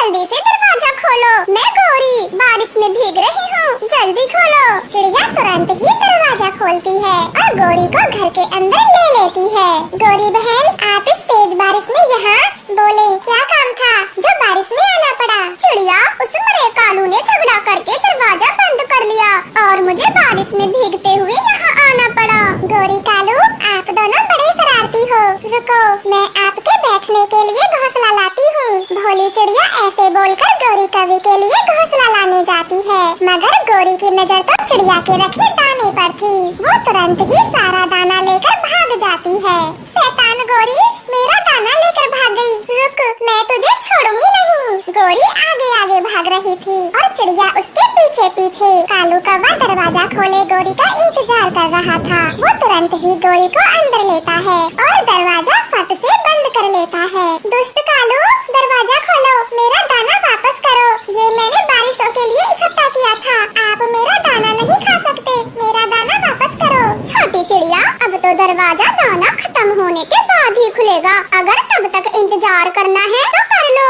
जल्दी से दरवाजा खोलो, मैं गौरी बारिश में भीग रही हूँ, जल्दी खोलो। चिड़िया तुरंत ही दरवाजा खोलती है और गौरी को घर के अंदर ले लेती है। गौरी बहन, आप इस तेज बारिश में यहाँ? बोले, क्या काम था जो बारिश में आना पड़ा? चिड़िया, उस मरे कालू ने झगड़ा करके दरवाजा बंद कर लिया और मुझे बारिश में भीगते हुए यहाँ आना पड़ा। गौरी, कालू, आप दोनों बड़े शरारती हो। रुको, मैं आपके बैठने के लिए घोंसला लाती हूँ। भोली चिड़िया ऐसे बोलकर गौरी कवि के लिए घोंसला लाने जाती है, मगर गौरी की नजर तो चिड़िया के रखे दाने पर थी। वो तुरंत ही सारा दाना लेकर भाग जाती है। शैतान गौरी, मेरा दाना लेकर भाग गई। रुक, मैं तुझे छोड़ूंगी नहीं। गौरी आगे आगे भाग रही थी और चिड़िया उसके पीछे पीछे। कालू कौवा दरवाजा खोले गौरी का इंतजार कर रहा था। वो तुरंत ही गौरी को अंदर लेता है और दरवाजा फट से बंद कर लेता है। दुष्ट कालू, दरवाजा खोलो, मेरा दाना वापस करो। ये मैंने बारिशों के लिए इकट्ठा किया था। आप मेरा दाना नहीं खा सकते, मेरा दाना वापस करो। छोटी चिड़िया, अब तो दरवाजा दाना खत्म होने के बाद ही खुलेगा। अगर तब तक इंतजार करना है तो कर लो।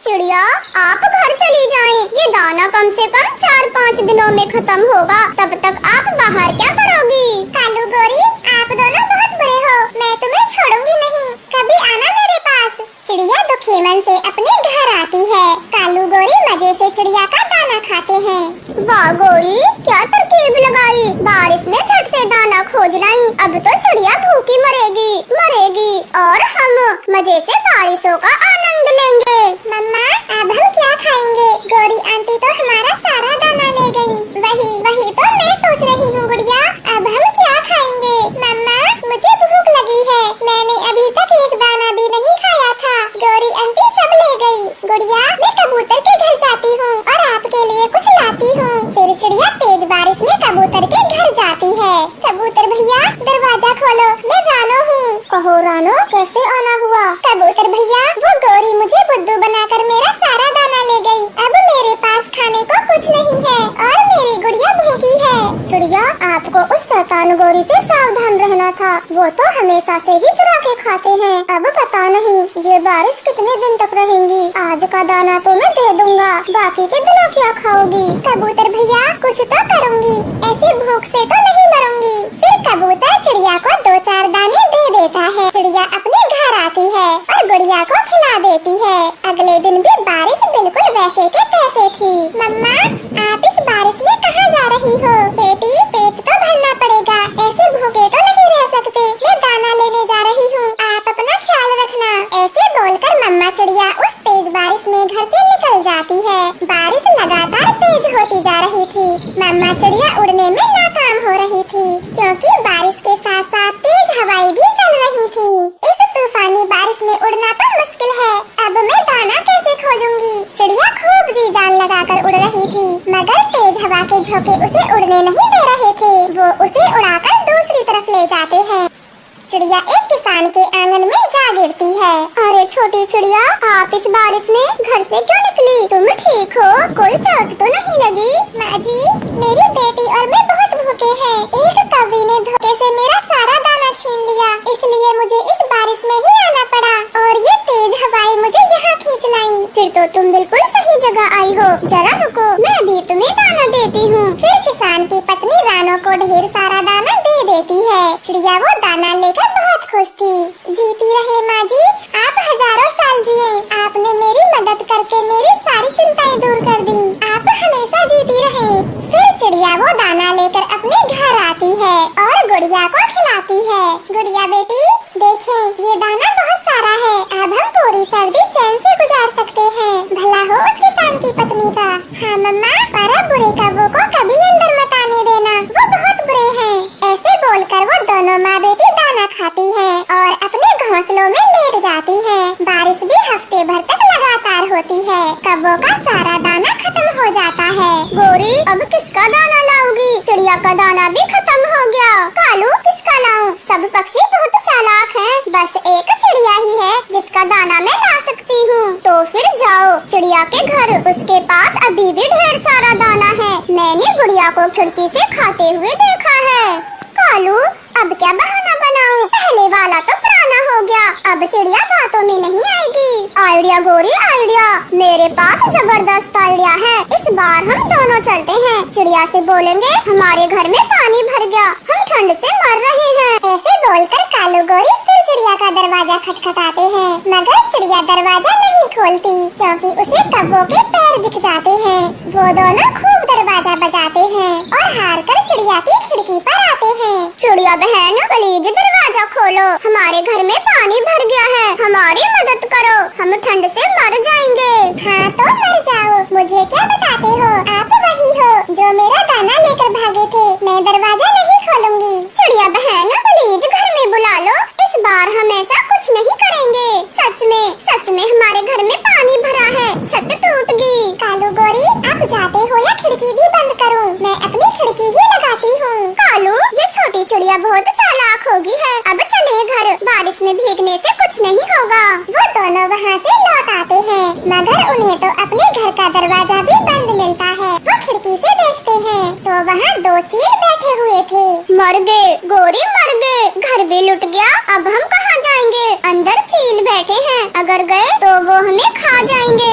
चिड़िया, आप घर चली जाएं। ये दाना कम से कम 4-5 दिनों में खत्म होगा, तब तक आप बाहर क्या करोगी? कालू, गौरी, आप दोनों बहुत बुरे हो, मैं तुम्हें छोड़ूंगी नहीं, कभी आना मेरे पास। चिड़िया दुखी मन से अपने घर आती है। कालू गौरी मजे से चिड़िया का दाना खाते हैं। वाह गौरी, क्या तरकीब लगाई, बारिश में झट से दाना खोज लाई। अब तो चिड़िया भूखी मरेगी और हम मजे से बारिशों का आनंद लेंगे। मम्मा, अब हम क्या खाएंगे? गौरी आंटी तो हमारा सारा दाना ले गई। वही तो मैं सोच रही हूँ गुड़िया, अब हम क्या खाएंगे? मम्मा, मुझे भूख लगी है, मैंने अभी तक एक दाना भी नहीं खाया था। गौरी आंटी सब ले गई। गुड़िया, मैं कबूतर के घर जाती हूँ और आपके लिए कुछ लाती हूँ। फिर चिड़िया तेज बारिश में कबूतर के घर जाती है। कबूतर भैया, दरवाजा खोलो, मैं रानो हूँ। कहो रानो, कैसे आना हुआ? कबूतर भैया, वो गौरी मुझे बुद्धू बनाकर मेरा सारा दाना ले गई। अब मेरे पास खाने को कुछ नहीं है और मेरी गुड़िया भूखी है। चिड़िया, आपको उस शैतान गौरी से सावधान रहना था, वो तो हमेशा से ही चुरा के खाते हैं। अब पता नहीं ये बारिश कितने दिन तक रहेंगी। आज का दाना तो मैं दे दूंगा, बाकी के दिनों क्या खाओगी? कबूतर भैया, कुछ तो करूंगी, ऐसी भूख से तो नहीं मरूंगी। फिर कबूतर चिड़िया को 2-4 दाने दे देता है। चिड़िया अपने घर आती है और गुड़िया को खिला देती है। अगले दिन भी बारिश बिल्कुल वैसे के तैसे थी। मम्मा, आप इस बारिश में कहाँ जा रही हो? बेटी, पेट तो भरना पड़ेगा, ऐसे भूखे तो नहीं रह सकते। मैं दाना लेने जा रही हूँ, आप अपना ख्याल रखना। ऐसे बोलकर मम्मा चिड़िया उस तेज बारिश में घर से निकल जाती है। बारिश लगातार तेज होती जा रही थी। मम्मा चिड़िया उड़ने में नाकाम हो रही थी, क्योंकि बारिश के साथ साथ तेज हवाएं भी चल रही थी। इस तूफानी बारिश में उड़ना तो मुश्किल है, अब मैं दाना कैसे खोजूंगी? चिड़िया खूब जी जान लगाकर उड़ रही थी, मगर तेज हवा के झोंके उसे उड़ने नहीं दे रहे थे। वो उसे उड़ाकर दूसरी तरफ ले जाते हैं। चिड़िया एक किसान के आंगन में जा गिरती है। अरे छोटी चिड़िया, आप इस बारिश में घर से क्यों निकली? तुम ठीक हो? कोई चोट तो नहीं लगी? माँ जी, मेरी बेटी और मैं बहुत भूखे हैं। एक कौवे ने धोखे से मेरा सारा दाना छीन लिया, इसलिए मुझे इस बारिश में ही आना पड़ा और ये तेज हवाएं मुझे यहाँ खींच लाई। फिर तो तुम बिल्कुल सही जगह आई हो, जरा रुको, मैं भी तुम्हें दाना देती हूँ। फिर किसान की पत्नी रानो को ढेर सारा दाना दे देती है। चिड़िया वो दाना लेकर बहुत खुश थी। जीती रहे माँ जी, आप हजारों साल जिए, आपने मेरी मदद करके मेरी सारी चिंताएं दूर कर दी, आप हमेशा जीती रहे। फिर चिड़िया वो दाना लेकर अपने घर आती है और गुड़िया को खिलाती है। गुड़िया बेटी, देखें, ये दाना बहुत सारा है, अब हम पूरी सर्दी चैन से गुजार सकते हैं। भला हो उस किसान की पत्नी का। हाँ मम्मा, पर बुरे कौवों को कभी अंदर मत आने देना, वो बहुत बुरे हैं। ऐसे बोलकर वो दोनों माँ बेटी दाना खाती है और अपने घोंसलों में लेट जाती है। बारिश भी हफ्ते भर तक लगातार होती है। कौवों का सारा दाना खत्म हो जाता है। गौरी, अब किसका दाना लाओगी? चिड़िया का दाना भी खत्म हो गया। कालू, किसका लाऊं? सब पक्षी बहुत चालाक हैं, बस एक चिड़िया ही है जिसका दाना मैं ला सकती हूँ। तो फिर जाओ चिड़िया के घर, उसके पास अभी भी ढेर सारा दाना है, मैंने गुड़िया को खिड़की से खाते हुए देखा है। कालू, अब क्या बहाना बनाऊं? पहले वाला तो पुराना हो गया, अब चिड़िया बातों में नहीं आएगी। आइडिया चिड़िया गोरी आइडिया, मेरे पास जबरदस्त आइडिया है। इस बार हम दोनों चलते हैं, चिड़िया से बोलेंगे हमारे घर में पानी भर गया, हम ठंड से मर रहे हैं। ऐसे बोलकर कालू गोरी फिर चिड़िया का दरवाजा खटखटाते हैं, मगर चिड़िया दरवाजा नहीं खोलती क्योंकि उसे कब्बों के पैर दिख जाते हैं। वो दोनों खूब दरवाजा बजाते हैं और हार कर चिड़िया की खिड़की पर आते हैं। चिड़िया बहन प्लीज दरवाजा खोलो, हमारे घर में पानी भर गया है, हमारी मदद करो, हम ठंड से मर जाएंगे। हाँ तो मर जाओ, मुझे क्या बताते हो, आप वही हो जो मेरा दाना लेकर भागे थे। मैं दरवाजा नहीं खोलूंगी। चिड़िया बहन प्लीज घर में बुला लो, इस बार हम ऐसा कुछ नहीं करेंगे। सच में हमारे घर में पानी भरा है, छत टूट गई। कालू गोरी आप जाते हो या खिड़की भी बंद करूं? मैं अपनी खिड़की ही लगाती हूँ। कालू ये छोटी चिड़िया बहुत चालाक होगी है, अब चले घर, बारिश में भीगने से कुछ नहीं होगा। वो दोनों वहाँ से लौट आते हैं, मगर उन्हें तो अपने घर का दरवाजा भी बंद मिलता है। वो खिड़की से देखते हैं तो वहाँ दो चील बैठे हुए थे। मर गए गोरी, मर गए, घर भी लुट गया, अब हम कहाँ जाएंगे? अंदर चील बैठे हैं, अगर गए तो वो हमें खा जाएंगे।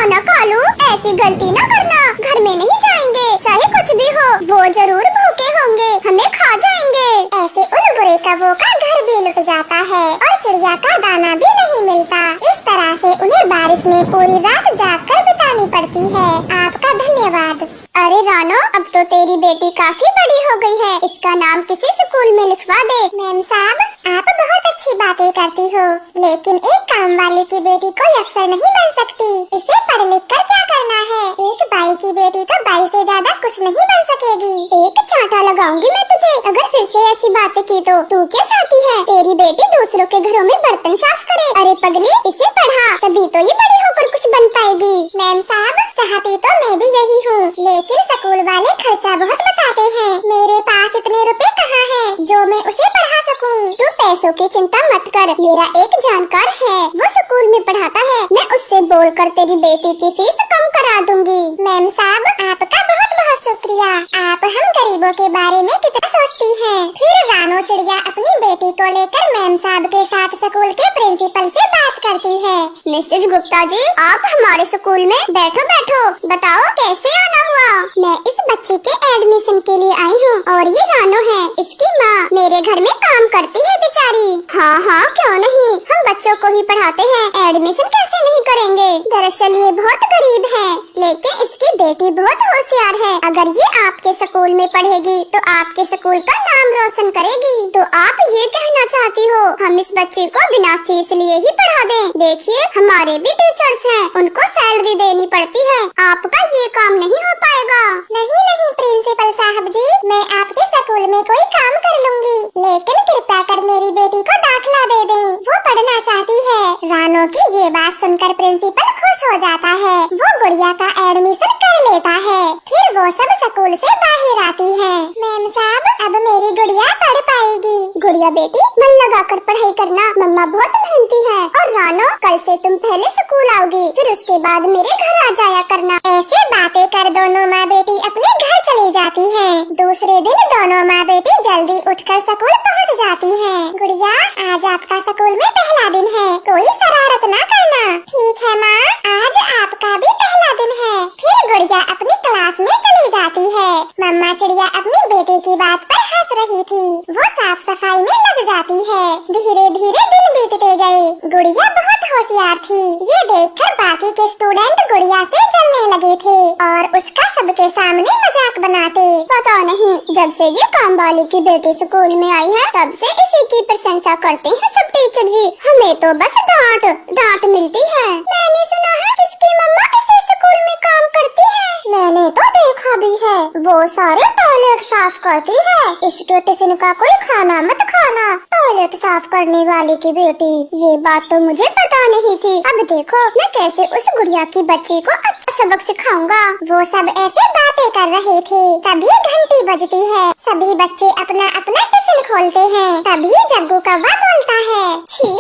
ना कालू ऐसी गलती न करना, घर में नहीं जाएंगे, चाहे कुछ भी हो, वो जरूर भूखे होंगे, हमें खा जाएंगे। ऐसे उन बुरे कौवों का घर भी लुट जाता है और चिड़िया का दाना भी नहीं मिलता। इस तरह से उन्हें बारिश में पूरी रात जागकर बितानी पड़ती है। आपका धन्यवाद। अरे रानो, अब तो तेरी बेटी काफी बड़ी हो गई है, इसका नाम किसी स्कूल में लिखवा दे। मैम साहब आप बहुत अच्छी बातें करती हो, लेकिन एक काम वाले की बेटी कोई अफसर नहीं बन सकती। इसे पढ़ लिख कर क्या करना है? एक बाई की बेटी तो बाई से ज्यादा कुछ नहीं बन सकेगी। एक चांटा लगाऊंगी मैं तुझे अगर फिर से ऐसी बातें की तो। तू क्या चाहती है तेरी बेटी दूसरों के घरों में बर्तन साफ करे? अरे पगली, इसे पढ़ा तभी तो ये बड़ी होकर कुछ बन पाएगी। मैम साहब चाहती तो मैं भी यही हूँ, लेकिन स्कूल वाले खर्चा बहुत बताते हैं। मेरे पास इतने रुपए कहाँ हैं जो मैं उसे पढ़ा सकूं? तू पैसों की चिंता मत कर, मेरा एक जानकार है, वो स्कूल में पढ़ाता है, मैं उससे बोलकर तेरी बेटी की फीस कम करा दूंगी। मैम साहब आपका बहुत बहुत शुक्रिया, आप हम गरीबों के बारे में कितना सोचती हैं। फिर रानो चिड़िया अपनी बेटी को लेकर मैम साहब के साथ स्कूल के प्रिंसिपल से बात करती है। मिसेज गुप्ता जी, आप हमारे स्कूल में बैठो बैठो, बताओ कैसे आना हुआ? मैं इस बच्चे के एडमिशन के लिए आई हूँ और ये रानो है, इसकी माँ मेरे घर में काम करती है बेचारी। हाँ क्यों नहीं, हम बच्चों को ही पढ़ाते हैं, एडमिशन कैसे नहीं करेंगे? दरअसल ये बहुत गरीब है, लेकिन इसकी बेटी बहुत होशियार है, अगर ये आपके स्कूल में पढ़ेगी तो आपके स्कूल का नाम रोशन करेगी। तो आप ये कहना चाहती हो हम इस बच्चे को बिना फीस लिए ही पढ़ा दें? देखिए हमारे भी टीचर्स हैं, उनको सैलरी देनी पड़ती है, आपका ये काम नहीं हो पाएगा। नहीं प्रिंसिपल साहब जी, मैं आपके स्कूल में कोई काम कर लूंगी, लेकिन कृपया कर मेरी बेटी को दाखिला दे दें, वो पढ़ना चाहती है। रानो की ये बात सुनकर प्रिंसिपल खुश हो जाता है, वो गुड़िया का एडमिशन कर लेता है। फिर वो सब स्कूल से बाहर आती है। मैम साहब अब मेरी गुड़िया पढ़ पाएगी। गुड़िया बेटी मन लगा कर पढ़ाई करना, मम्मा बहुत मेहनती है। और रानो कल से तुम पहले स्कूल आओगी, फिर उसके बाद मेरे घर आ जाया करना। ऐसे बातें कर दोनों माँ बेटी अपने घर चली जाती हैं। दूसरे दिन दोनों माँ बेटी जल्दी उठकर स्कूल पहुँच जाती हैं। गुड़िया आज आपका स्कूल में पहला दिन है, कोई शरारत ना करना। ठीक है माँ, आज आपका भी पहला दिन है। फिर गुड़िया अपनी क्लास में चली जाती है। मम्मा चिड़िया अपनी बेटी की बात पर हंस रही थी, वो साफ सफाई में लग जाती है। धीरे धीरे दिन बीतते गए, गुड़िया बहुत होशियार थी, ये देखकर बाकी के स्टूडेंट गुड़िया से जलने लगे थे और उसका सबके सामने मजाक बनाते। पता नहीं जब से ये काम वाली की बेटी स्कूल में आई है तब से इसी की प्रशंसा करते हैं सब टीचर जी, हमें तो बस डांट मिलती है। मैंने सुना है इसकी मम्मा इसी स्कूल में काम करती है। मैंने तो देखा भी है, वो सारे टॉयलेट साफ करती है, इसके टिफिन का कोई खाना मत खाना, टॉयलेट साफ करने वाली की बेटी। ये बात तो मुझे पता नहीं थी, अब देखो मैं कैसे उस गुड़िया की बच्ची को अच्छा सबक सिखाऊंगा। वो सब ऐसे बातें कर रहे थे, तभी घंटी बजती है, सभी बच्चे अपना अपना टिफिन खोलते हैं, तभी जग्गू कौवा बोलता है, छी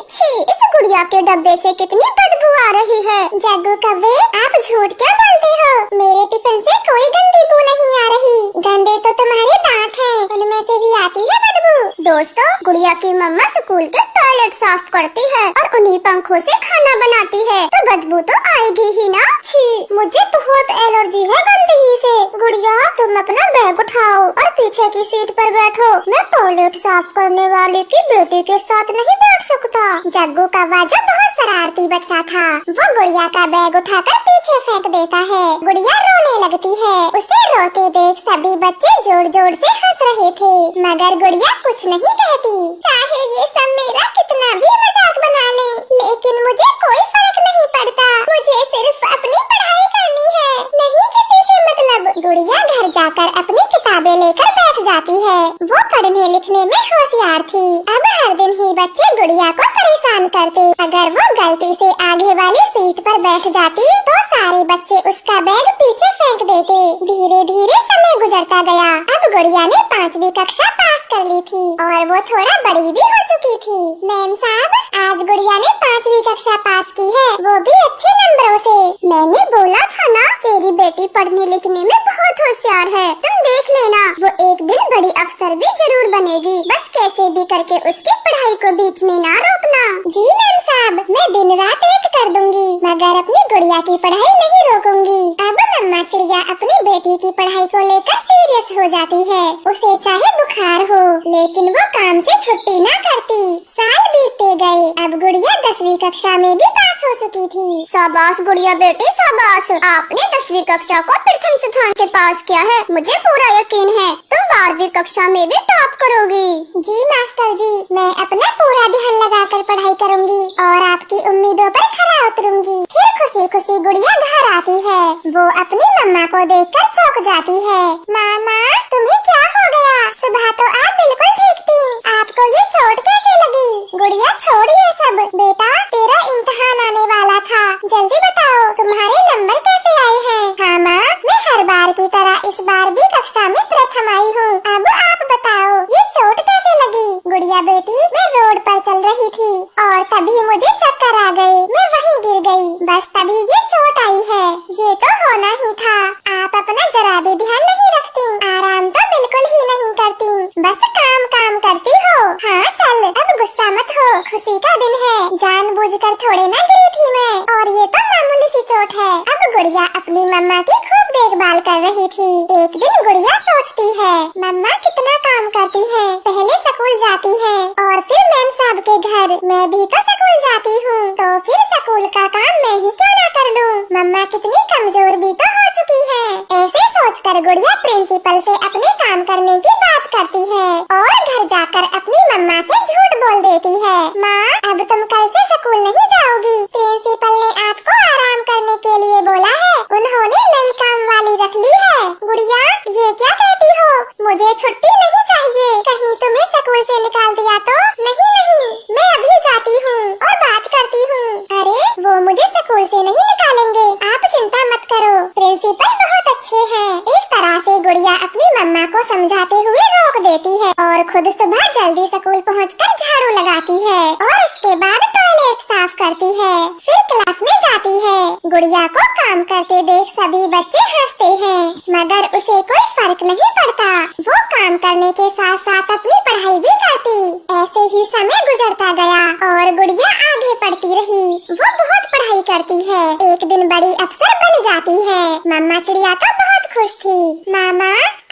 इस गुड़िया के डब्बे से कितनी बदबू आ रही है। जग्गू कौवे आप झूठ क्या बोलते हो, मेरे टिफिन से कोई गंदी बू नहीं आ रही, गंदे तो तुम्हारे दांत हैं, उनमें से ही आती है बदबू। दोस्तों गुड़िया की मम्मा स्कूल के टॉयलेट साफ करती है और उन्हीं पंखों से खाना बनाती है, तो बदबू तो आएगी ही ना। छी, मुझे बहुत एलर्जी है गंदगी से। गुड़िया तुम अपना बैग उठाओ और पीछे की सीट पर बैठो। मैं टॉयलेट साफ करने वाले की बेटी के साथ नहीं बैठ सकता। जग्गू का वाजा बहुत शरारती बच्चा था। वो गुड़िया का बैग उठाकर पीछे फेंक देता है। गुड़िया रोने लगती है। उसे रोते देख सभी बच्चे जोर जोर से हंस रहे थे, मगर गुड़िया कुछ नहीं कहती। चाहे ये सब मेरा कितना भी मजाक बना ले, लेकिन मुझे कोई फर्क नहीं पड़ता। मुझे सिर्फ अपनी पढ़ाई करनी है, नहीं किसी से मतलब। गुड़िया घर जाकर अपनी किताबें लेकर बैठ जाती है। वो पढ़ने लिखने में होशियार थी। अब हर दिन ही बच्चे गुड़िया को परेशान करते। अगर वो गलती से आगे वाली सीट पर बैठ जाती तो सारे बच्चे उसका बैग पीछे फेंक देते। धीरे धीरे समय गुजरता गया। अब गुड़िया ने 5वीं कक्षा पास कर ली थी और वो थोड़ा बड़ी भी हो चुकी थी। मैम साहब, आज गुड़िया ने 5वीं कक्षा पास की है, वो भी अच्छे नंबरों से। मैंने बोला था ना, तेरी बेटी पढ़ने लिखने में बहुत होशियार है। तुम देख लेना, वो एक दिन बड़ी अफसर भी जरूर बनेगी। बस कैसे भी करके उसकी पढ़ाई को बीच में ना रोकना। जी मैम साहब, मैं दिन रात एक कर दूंगी, मगर अपनी गुड़िया की पढ़ाई नहीं रोकूंगी। अब मम्मा चिड़िया अपनी बेटी की पढ़ाई को लेकर सीरियस हो जाती है। उसे चाहे बुखार हो, लेकिन वो काम से छुट्टी ना करती। साल बीतते गए। अब गुड़िया 10वीं कक्षा में भी पास हो चुकी थी। शाबाश गुड़िया बेटी, शाबाश। आपने 10वीं कक्षा को प्रथम स्थान से पास किया है। मुझे पूरा यकीन है तुम 12वीं कक्षा में भी टॉप करोगी। जी मास्टर जी, मैं अपना पूरा ध्यान लगाकर पढ़ाई करूंगी और आपकी उम्मीदों पर खरा उतरूंगी। फिर खुशी खुशी गुड़िया घर आती है। वो अपनी मम्मा को देखकर चौंक जाती है। मामा, तुम्हें क्या हो गया? सुबह तो आप बिल्कुल ठीक थी, आपको ये चोट कैसे लगी? गुड़िया छोड़ ये सब। बेटा, तेरा इम्तिहान आने वाला था, जल्दी बताओ तुम्हारे नंबर कैसे आए हैं? हाँ माँ, मैं हर बार की तरह इस बार भी कक्षा में प्रथम आई हूँ। अब आप बताओ ये चोट कैसे लगी? गुड़िया बेटी, मैं रोड पर चल रही थी और तभी मुझे चक्कर आ गए, मैं वहीं गिर गई। बस तभी ये चोट आई है। ये तो होना ही था। आप अपना जरा भी ध्यान नहीं रखती, आराम तो बिल्कुल ही नहीं करती, बस काम काम करती हो। हाँ चल, अब गुस्सा मत हो, खुशी का दिन है, जानबूझकर थोड़े ना गिरी थी मैं, और ये तो मामूली सी चोट है। अब गुड़िया अपनी मम्मा की खूब देखभाल कर रही थी। एक दिन गुड़िया सोचती है, मम्मा कितना काम करती है, पहले स्कूल जाती है और फिर मैम साहब के घर। मैं भी तो स्कूल जाती हूँ, तो फिर स्कूल का काम मैं ही क्यों ना कर लूँ? मम्मा कितनी कमजोर भी तो हो चुकी है। ऐसे सोचकर गुड़िया प्रिंसिपल से अपने काम करने की बात करती है और घर जाकर अपनी मम्मा से झूठ बोल देती है। माँ, अब तुम कल से स्कूल नहीं जाओगी। प्रिंसिपल ने आपको आराम करने के लिए बोला है, उन्होंने नई काम वाली रख ली है। गुड़िया, ये क्या कहती हो? मुझे छुट्टी नहीं चाहिए। कहीं तुम्हें स्कूल से निकाल दिया तो? नहीं नहीं, मैं अभी जाती हूँ और बात करती हूँ। अरे, वो मुझे स्कूल से नहीं निकालेंगे, आप चिंता मत करो, प्रिंसिपल बहुत अच्छे हैं। इस तरह से गुड़िया अपनी मम्मा को समझाते हुए रोक देती है और खुद सुबह जल्दी स्कूल पहुंचकर झाड़ू लगाती है और इसके बाद टॉयलेट साफ करती है। फिर क्लास में जाती है। गुड़िया को काम करते देख सभी बच्चे हंसते हैं, मगर उसे कोई फर्क नहीं पड़ता। वो काम करने के साथ साथ अपनी पढ़ाई भी करती। ऐसे ही समय गुजरता गया और गुड़िया आगे पढ़ती रही। वो बहुत पढ़ाई करती है, एक दिन बड़ी अफसर बन जाती है। मम्मा चिड़िया तो बहुत खुश थी। मामा,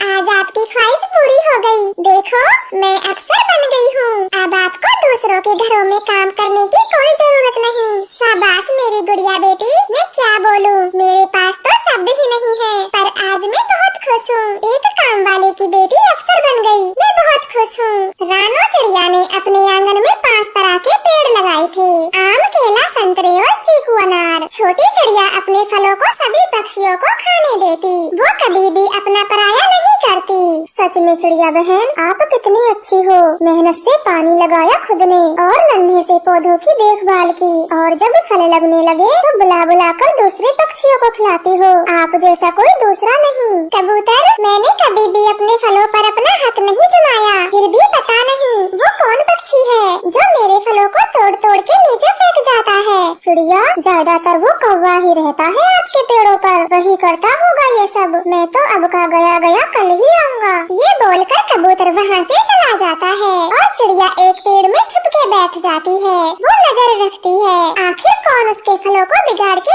आज आपकी ख्वाहिश पूरी हो गई। देखो, मैं अफसर बन गई हूँ। अब आपको दूसरों के घरों में काम करने की कोई जरूरत नहीं। शाबाश मेरी गुड़िया बेटी। मैं क्या बोलूँ, मेरे पास तो शब्द ही नहीं है, पर आज मैं बहुत खुश हूँ। एक काम वाले की बेटी अफसर बन गई, मैं बहुत खुश हूँ। रानो चिड़िया ने अपने आंगन में 5 तरह के पेड़ लगाए थे, आम, केला, संतरे और चीकू, अनार। छोटी चिड़िया अपने फलों को सभी पक्षियों को खाने देती। वो कभी भी अपना पराया नहीं करती। सच में चिड़िया बहन, आप कितनी अच्छी हो। मेहनत से पानी लगाया खुद ने और नन्हे से पौधों की देखभाल की, और जब फल लगने लगे तो बुला बुला कर दूसरे पक्षियों को खिलाती हो। आप जैसा कोई दूसरा नहीं। कबूतर, मैंने कभी भी अपने फलों पर अपना हक नहीं जमाया, फिर भी पता नहीं वो कौन पक्षी है जो मेरे फलों को तोड़ तोड़ के नीचे फेंक जाता है। चिड़िया, ज्यादातर वो वो कौवा ही रहता है आपके पेड़ों पर, वही करता होगा ये सब। मैं तो अब का गया गया कल ही आऊंगा। ये बोलकर कबूतर वहाँ से चला जाता है और चिड़िया एक पेड़ में छुप के बैठ जाती है। वो नजर रखती है आखिर कौन उसके फलों को बिगाड़ के